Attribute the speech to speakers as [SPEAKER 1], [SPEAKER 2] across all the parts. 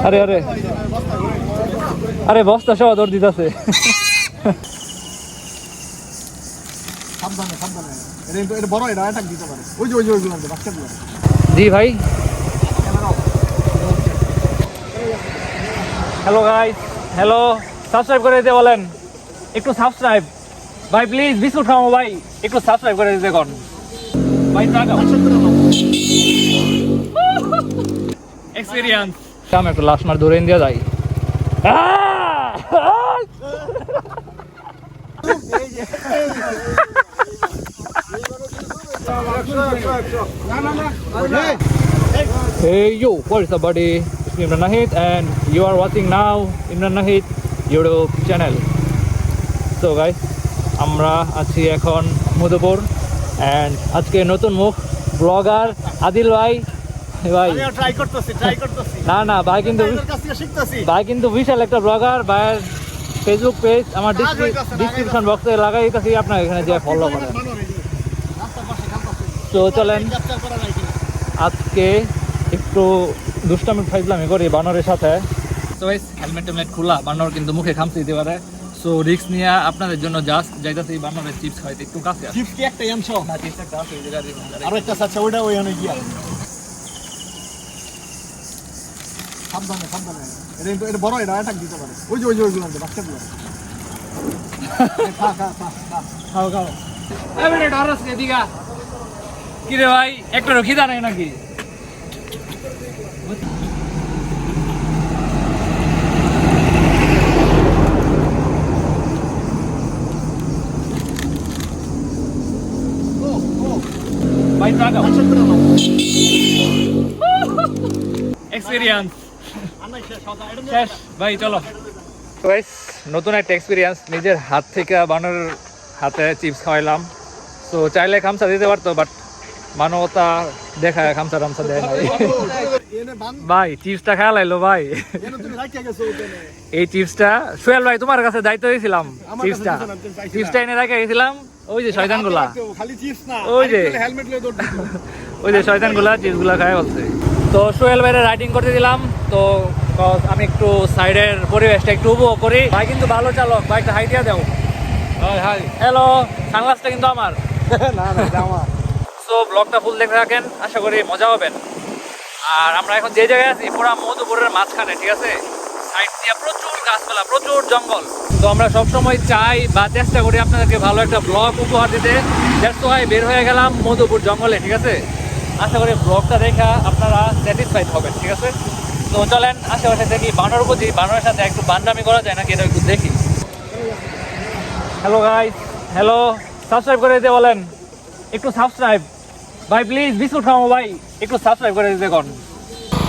[SPEAKER 1] আরে আরে আরে বস্তা সহ দৌড় দিতেছে। জি ভাই, হ্যালো গাইস, হ্যালো, সাবস্ক্রাইব করে দিতে বলেন, একটু সাবস্ক্রাইব ভাই প্লিজ, বিস্কুট খাও ভাই, একটু সাবস্ক্রাইব করে দিতে কোন ভাই, টাকা এক্সপেরিয়েন্স আমি একটু লাস্ট মার ধরে ইন্ডিয়া যাই। Hey yo, what is up buddy? It's me Imran Nahid and you are watching now Imran Nahid YouTube channel. So guys, আমরা আছি এখন মধুপুর and আজকে নতুন মুখ ব্লগার আদিল ভাই। ভাই
[SPEAKER 2] আমি ট্রাই করতেছি
[SPEAKER 1] না ভাই কিন্তু ভাই কিন্তু বিশাল একটা ব্লগার। ভাইয়ের ফেসবুক পেজ আমার ডিসক্রিপশন বক্সে লাগাই দিতেছি, আপনার এখানে যে ফলো করেন। তো চলেন আজকে একটু দুষ্টামি ফাইজলামি করি বানরের সাথে। তো হেলমেট টেলমেট খোলা, বানর কিন্তু মুখে খামচি দিতে পারে। সো রিস্ক নিয়ে আপনাদের জন্য জাস্ট যাইতেছি বানরের চিপস খাইতে। একটু কাছে
[SPEAKER 2] চিপস কি একটা এমছো
[SPEAKER 1] না, চিপস একটা আছে ওই জায়গায়
[SPEAKER 2] আর একটা আছে ওইটা ওইখানে গিয়া সাবধানে এটা বড়, এটা অ্যাটাক দিতে পারে। ওই যে ওইগুলো বাচ্চাগুলো খাও
[SPEAKER 1] এবারে ডরাস কে দিগা কি রে ভাই, একটা খিদা নাই নাকি? ভাই টাকা এক্সপেরিয়েন্স শেষ ভাই, চলো গাইস, নতুন একটা এক্সপিরিয়েন্স, নিজের হাত থেকে বানরের হাতে চিপস খাওয়াইলাম। তো চাইলে খামসা দিতে পারতো, বাট মানবতা দেখায় খামসা টামসা দেয় নাই। ভাই চিপসটা খেয়াল আইলো ভাই, এই চিপসটা সোহেল ভাই তোমার কাছে দায়িত্ব দিয়েছিলাম, চিপসটা এনে রেখে গেছিলাম। ওই যে শয়তান গুলা, ওই যে শয়তান গুলা চিপস গুলা খায় বলছে। তো সোহেল ভাইয়ের রাইডিং করতে দিলাম। তো আমি একটু সাইডের পরিবেশটা একটু উপভোগ করি। ভাই কিন্তু ভালো চালক, বাইকটা হাইটিয়া দাও। হ্যালো, সানগ্লাসটা কিন্তু আমার। সো ব্লগটা ফুল দেখে থাকেন, আশা করি মজা হবেন। আর আমরা এখন যে জায়গায় আছি পুরা মধুপুরের মাঝখানে, ঠিক আছে? সাইড দিয়ে প্রচুর গাছপালা, প্রচুর জঙ্গল। তো আমরা সবসময় চাই বা চেষ্টা করি আপনাদেরকে ভালো একটা ব্লগ উপহার দিতে। দ্যাটস ওয়াই বের হয়ে গেলাম মধুপুর জঙ্গলে, ঠিক আছে? আশা করি ব্লগটা দেখা আপনারা স্যাটিসফাইড হবেন, ঠিক আছে? তো চলেন আশেপাশে দেখি বানর বুঝি, বানরের সাথে একটু বান্দামি করা যায় নাকি এটা একটু দেখি। হ্যালো গাইস, হ্যালো, সাবস্ক্রাইব করে দিতে বলেন, একটু সাবস্ক্রাইব ভাই প্লিজ, বিস্কুট খাও ভাই, একটু সাবস্ক্রাইব করে দিতে কোন।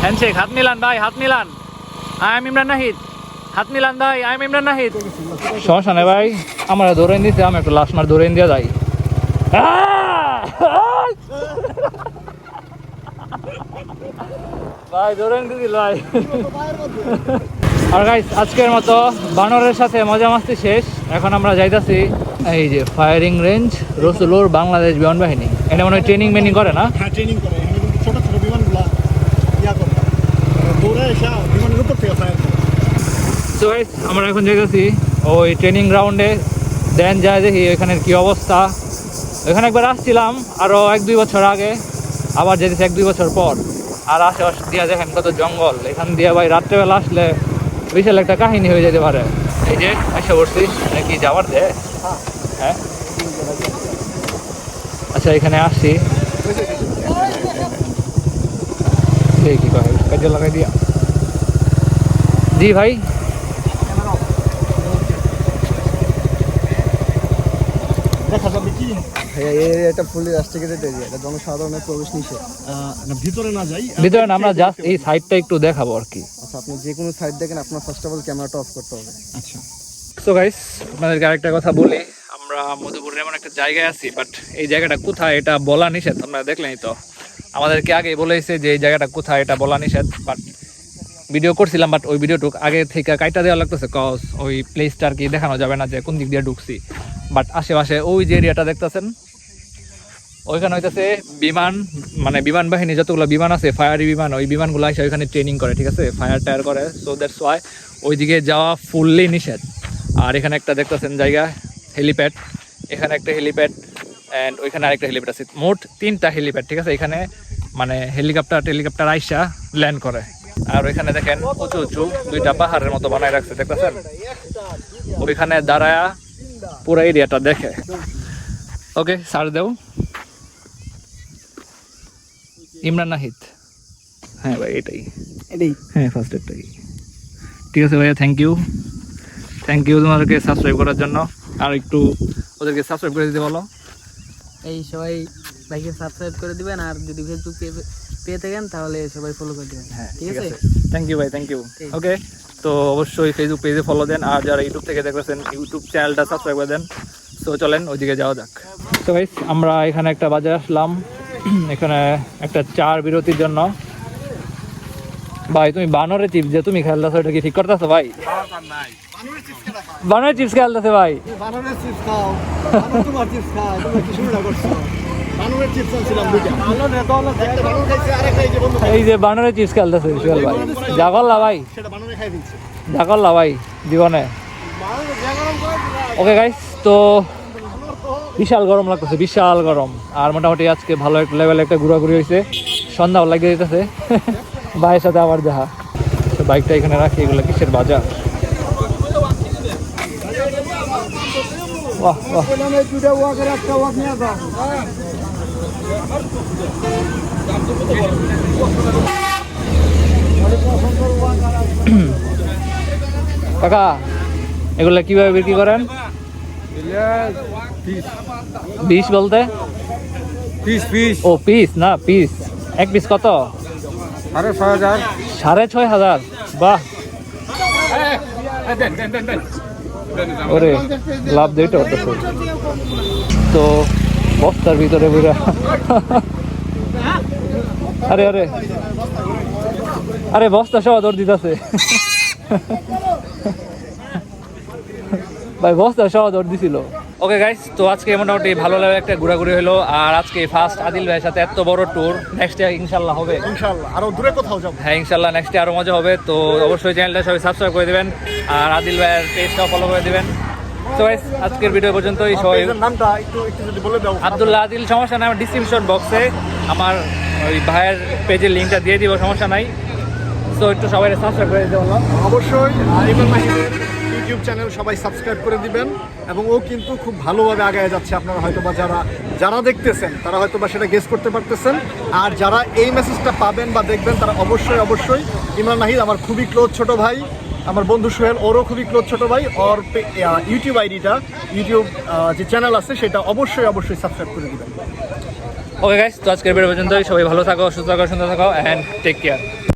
[SPEAKER 1] হ্যান্ডশেক, হাত মিলান ভাই, হাত Milan. I am Imran Nahid, হাত মিলান ভাই, আই এম ইমরান নাহিদ। সমস্যা নেই ভাই, আমরা ধরে দিতে, আমি একটু লাস্ট মার ধরে দিয়ে যাই। ভাই ধরে দিল ভাই। আর গাইস, আজকের মতো বানরের সাথে মজা মাস্তি শেষ। এখন আমরা যাইতাছি এই যে ফায়ারিং রেঞ্জ রসুলুর বাংলাদেশ বিমান বাহিনী। এটা মনে হয় ট্রেনিং মেনিং করে না?
[SPEAKER 2] হ্যাঁ, ট্রেনিং করে। এখানে ছোট বিমানগুলা ইয়া করে দৌড়ে এসে বিমানের উপর থেকে ফায়ার করে।
[SPEAKER 1] তো গাইস, আমরা এখন যাইতাছি ওই ট্রেনিং গ্রাউন্ডে। দেন যায় দেখি এখানের কি অবস্থা। এখানে একবার আসছিলাম আরও 1-2 বছর আগে, আবার যেতেছি 1-2 বছর পর। আর আশেপাশে দিয়ে দেখেন কত জঙ্গল। এখান দিয়ে ভাই রাত্রেবেলা আসলে বিশাল একটা কাহিনী হয়ে যেতে পারে। এই যে এসে পড়ছি, নাকি যাওয়ার দে? হ্যাঁ আচ্ছা, এখানে আসছি, কি কয় কাজে লাগাই দিয়া। জি ভাই,
[SPEAKER 2] দেখা যাবে কি
[SPEAKER 3] এটা ফুলি রাস্ট্রিকেটেড এরিয়া, এটা জনসাধারণের প্রবেশ নিষেধ।
[SPEAKER 2] ভিতরে না যাই,
[SPEAKER 1] ভিতরে না, আমরা জাস্ট এই সাইডটা একটু দেখাবো আর কি।
[SPEAKER 3] আচ্ছা, আপনি যে কোনো সাইড দেখেন, আপনার ফার্স্ট অফ অল ক্যামেরাটা অফ করতে হবে।
[SPEAKER 2] আচ্ছা।
[SPEAKER 1] সো গাইস, আপনাদেরকে আরেকটা কথা বলি, আমরা মধুপুরের এমন একটা জায়গায় আছি, বাট এই জায়গাটা কোথায় এটা বলা নিষেধ। আপনারা দেখলেনই তো, আমাদেরকে আগে বলেছে যে এই জায়গাটা কোথায় এটা বলা নিষেধ। বাট ভিডিও করছিলাম, বাট ওই ভিডিওটুক আগে থেকে কাইটা দেওয়া লাগতেছে, কজ ওই প্লেসটা আর কি দেখানো যাবে না যে কোন দিক দিয়ে ঢুকছি। বাট আশেপাশে ওই যে এরিয়াটা দেখতেছেন, ওইখানে হইতেছে বিমান, মানে বিমান বাহিনী যতগুলো বিমান আছে, ফায়ারি বিমান, ওই বিমানগুলো এসে ওইখানে ট্রেনিং করে, ঠিক আছে, ফায়ার টায়ার করে। সো দ্যাটস ওয়াই ওইদিকে যাওয়া ফুললি নিষেধ। আর এখানে একটা দেখতেছেন জায়গা হেলিপ্যাড, এখানে একটা হেলিপ্যাড অ্যান্ড ওইখানে আরেকটা হেলিপ্যাড আছে, মোট 3টা হেলিপ্যাড, ঠিক আছে। এখানে মানে হেলিকপ্টার আইসা ল্যান্ড করে। আর ওইখানে দেখেন উঁচু উঁচু 2টা পাহাড়ের মতো বানায় রাখছে, দেখতেছেন। ওইখানে দাঁড়ায়া পুরো এরিয়াটা দেখে। ওকে, সার দেও। ইমরান নাহিদ, হ্যাঁ ভাই এটাই, হ্যাঁ ফার্স্ট এটাই। ঠিক আছে ভাইয়া, থ্যাংক ইউ তোমাদেরকে সাবস্ক্রাইব করার জন্য। আর একটু ওদেরকে সাবস্ক্রাইব করে দিতে বলো।
[SPEAKER 4] এই সবাই লাইকে সাবস্ক্রাইব করে দিবেন, আর যদি ফেসবুক পেয়ে থাকেন তাহলে সবাই ফলো করে দিবেন।
[SPEAKER 1] হ্যাঁ
[SPEAKER 4] ঠিক আছে,
[SPEAKER 1] থ্যাংক ইউ ভাই, থ্যাংক ইউ। ওকে, তো অবশ্যই ফেসবুক পেজে ফলো দেন, আর যারা ইউটিউব থেকে দেখতেছেন ইউটিউব চ্যানেলটা সাবস্ক্রাইব করে দেন। তো চলেন ওইদিকে যাওয়া যাক। তো গাইস, আমরা এখানে একটা বাজারে আসলাম, এখানে একটা চার বিরতির জন্য। ভাই তুমি বানরের চিপস যে তুমি খেলতেছো, এটা কি ঠিক করতেছো ভাই? বানরের চিপস খেলতেছে ভাই।
[SPEAKER 2] বানরের চিপস খাও, বানর তোমার চিপস খাও, তোমরা কি শুরু করছো? বানরের চিপস আনছিলাম দুইটা, একটা বানর খাইছে, আরেকটা এই যে বন্ধু
[SPEAKER 1] এই যে বানরের চিপস খেলতেছে সোহেল ভাই, যা করলা ভাই,
[SPEAKER 2] সেটা বানরে খাই দিচ্ছে।
[SPEAKER 1] যা করলা ভাই জীবনে। ওকে গাইস, তো বিশাল গরম লাগতেছে, বিশাল গরম। আর মোটামুটি আজকে ভালো একটা লেভেলে একটা ঘোরাঘুরি হয়েছে, সন্ধ্যাও লাগিয়ে দিতেছে ভাইয়ের সাথে আবার দেখা। তো বাইকটা এখানে রাখি, এগুলো কিসের বাজার? বাহ বাহ, কাকা এগুলো কিভাবে বিক্রি করেন? 20 বলতে ও পিস না, পিস এক পিস কত? 6,500। বাহ, ওরে লাভ দিতে হতো। তো বস্তার ভিতরে বুড়া, আরে আরে আরে বস্তা সহ দৌড় দিতেছে ভাই, বস্তা সহ দৌড় দিছিল। ওকে গাইস, তো আজকে মোটামুটি ভালো লাগে একটা ঘোরাঘুরি হলো। আর আজকে ফার্স্ট আদিল ভাইয়ের সাথে এত বড় ট্যুর, নেক্সট ইয়ার ইনশাল্লাহ হবে।
[SPEAKER 2] ইনশাআল্লাহ আরো দূরে কোথাও যাব।
[SPEAKER 1] হ্যাঁ ইনশাল্লাহ নেক্সট ইয়ার আরো মজা হবে। তো অবশ্যই চ্যানেলটা সবাই সাবস্ক্রাইব করে দিবেন, আর আদিল ভাইয়ের পেজটাও ফলো করে দিবেন। তো গাইস, আজকের ভিডিও পর্যন্তই। সবাই
[SPEAKER 2] নামটা একটু যদি বলে দাও।
[SPEAKER 1] আব্দুল্লাহ আদিল, সমস্যা নাই, আমার ডিসক্রিপশন বক্সে আমার ওই ভাইয়ের পেজের লিঙ্কটা দিয়ে দিব, সমস্যা নাই। তো একটু সবাই সাবস্ক্রাইব করে দিতে বললাম।
[SPEAKER 2] অবশ্যই ইমরান মাহিদের ইউটিউব চ্যানেল সবাই সাবস্ক্রাইব করে দিবেন, এবং ও কিন্তু খুব ভালোভাবে আগায় যাচ্ছে। আপনারা হয়তোবা যারা দেখতেছেন তারা হয়তোবা সেটা গেস করতে পারতেছেন, আর যারা এই মেসেজটা পাবেন বা দেখবেন তারা অবশ্যই ইমরান মাহিদ আমার খুবই ক্লোজ ছোট ভাই, আমার বন্ধু সোহেল ওরও খুবই ক্লোজ ছোট ভাই, ওর ইউটিউব আইডিটা, ইউটিউব যে চ্যানেল আছে সেটা অবশ্যই সাবস্ক্রাইব করে দিবেন।
[SPEAKER 1] ওকে গাইস, তো আজকের ভিডিও পর্যন্তই। সবাই ভালো থাকো, সুস্থ থাকো, সুন্দর থাকো, অ্যান্ড টেক কেয়ার।